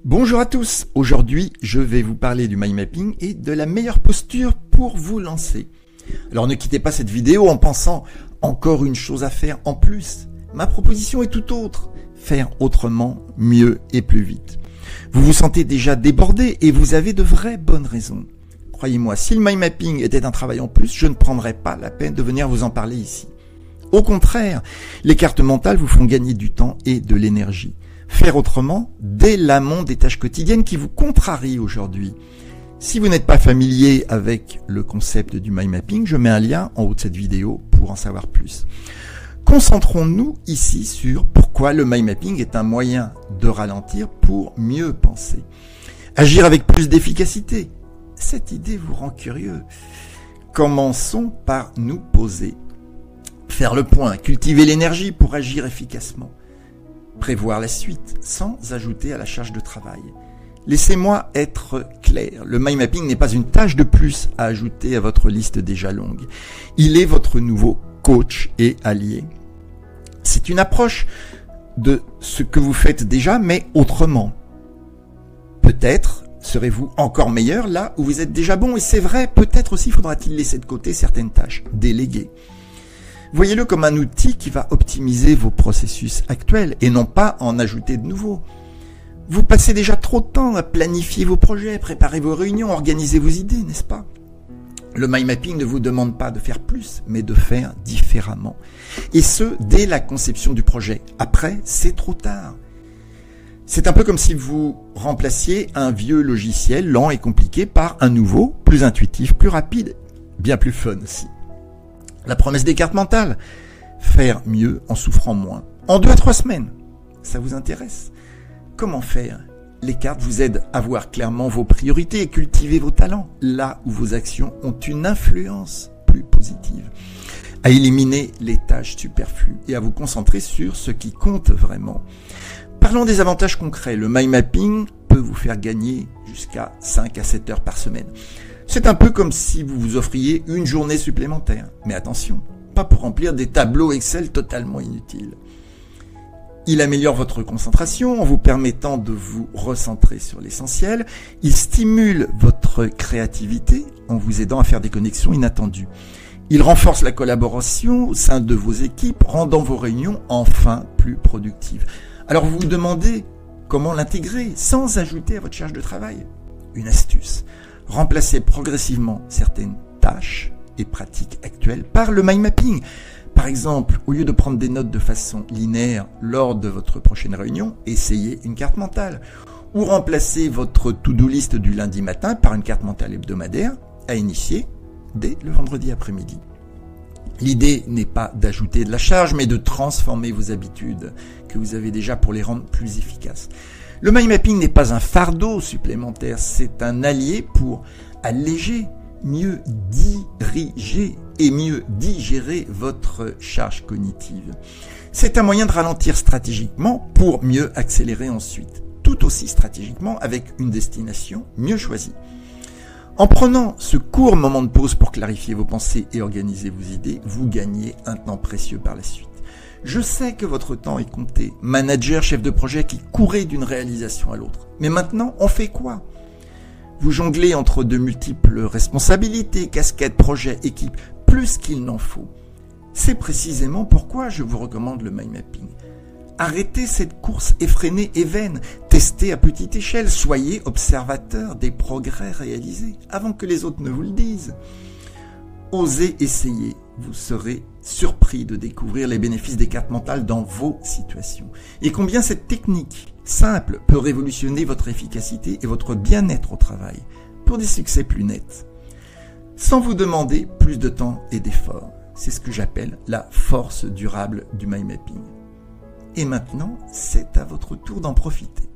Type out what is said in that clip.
Bonjour à tous, aujourd'hui je vais vous parler du mind mapping et de la meilleure posture pour vous lancer. Alors ne quittez pas cette vidéo en pensant encore une chose à faire en plus. Ma proposition est tout autre, faire autrement, mieux et plus vite. Vous vous sentez déjà débordé et vous avez de vraies bonnes raisons. Croyez-moi, si le mind mapping était un travail en plus, je ne prendrais pas la peine de venir vous en parler ici. Au contraire, les cartes mentales vous font gagner du temps et de l'énergie. Faire autrement dès l'amont des tâches quotidiennes qui vous contrarient aujourd'hui. Si vous n'êtes pas familier avec le concept du mind mapping, je mets un lien en haut de cette vidéo pour en savoir plus. Concentrons-nous ici sur pourquoi le mind mapping est un moyen de ralentir pour mieux penser. Agir avec plus d'efficacité. Cette idée vous rend curieux. Commençons par nous poser. Faire le point, cultiver l'énergie pour agir efficacement. Prévoir la suite sans ajouter à la charge de travail. Laissez-moi être clair, le mind mapping n'est pas une tâche de plus à ajouter à votre liste déjà longue. Il est votre nouveau coach et allié. C'est une approche de ce que vous faites déjà, mais autrement. Peut-être serez-vous encore meilleur là où vous êtes déjà bon, et c'est vrai, peut-être aussi faudra-t-il laisser de côté certaines tâches, déléguer. Voyez-le comme un outil qui va optimiser vos processus actuels et non pas en ajouter de nouveaux. Vous passez déjà trop de temps à planifier vos projets, préparer vos réunions, organiser vos idées, n'est-ce pas? Le mind mapping ne vous demande pas de faire plus, mais de faire différemment. Et ce, dès la conception du projet. Après, c'est trop tard. C'est un peu comme si vous remplaciez un vieux logiciel lent et compliqué par un nouveau, plus intuitif, plus rapide, bien plus fun aussi. La promesse des cartes mentales, faire mieux en souffrant moins. En 2 à 3 semaines, ça vous intéresse? Comment faire? Les cartes vous aident à voir clairement vos priorités et cultiver vos talents, là où vos actions ont une influence plus positive. À éliminer les tâches superflues et à vous concentrer sur ce qui compte vraiment. Parlons des avantages concrets. Le mind mapping peut vous faire gagner jusqu'à 5 à 7 heures par semaine. C'est un peu comme si vous vous offriez une journée supplémentaire. Mais attention, pas pour remplir des tableaux Excel totalement inutiles. Il améliore votre concentration en vous permettant de vous recentrer sur l'essentiel. Il stimule votre créativité en vous aidant à faire des connexions inattendues. Il renforce la collaboration au sein de vos équipes, rendant vos réunions enfin plus productives. Alors vous vous demandez comment l'intégrer sans ajouter à votre charge de travail? Une astuce. Remplacez progressivement certaines tâches et pratiques actuelles par le mind mapping. Par exemple, au lieu de prendre des notes de façon linéaire lors de votre prochaine réunion, essayez une carte mentale. Ou remplacez votre to-do list du lundi matin par une carte mentale hebdomadaire à initier dès le vendredi après-midi. L'idée n'est pas d'ajouter de la charge, mais de transformer vos habitudes que vous avez déjà pour les rendre plus efficaces. Le mind mapping n'est pas un fardeau supplémentaire, c'est un allié pour alléger, mieux diriger et mieux digérer votre charge cognitive. C'est un moyen de ralentir stratégiquement pour mieux accélérer ensuite, tout aussi stratégiquement avec une destination mieux choisie. En prenant ce court moment de pause pour clarifier vos pensées et organiser vos idées, vous gagnez un temps précieux par la suite. Je sais que votre temps est compté, manager, chef de projet qui courez d'une réalisation à l'autre. Mais maintenant, on fait quoi? Vous jonglez entre de multiples responsabilités, casquettes, projets, équipes, plus qu'il n'en faut. C'est précisément pourquoi je vous recommande le mind mapping. Arrêtez cette course effrénée et vaine, testez à petite échelle, soyez observateur des progrès réalisés avant que les autres ne vous le disent. Osez essayer, vous serez surpris de découvrir les bénéfices des cartes mentales dans vos situations. Et combien cette technique simple peut révolutionner votre efficacité et votre bien-être au travail pour des succès plus nets. Sans vous demander plus de temps et d'efforts. C'est ce que j'appelle la force durable du mind mapping. Et maintenant, c'est à votre tour d'en profiter.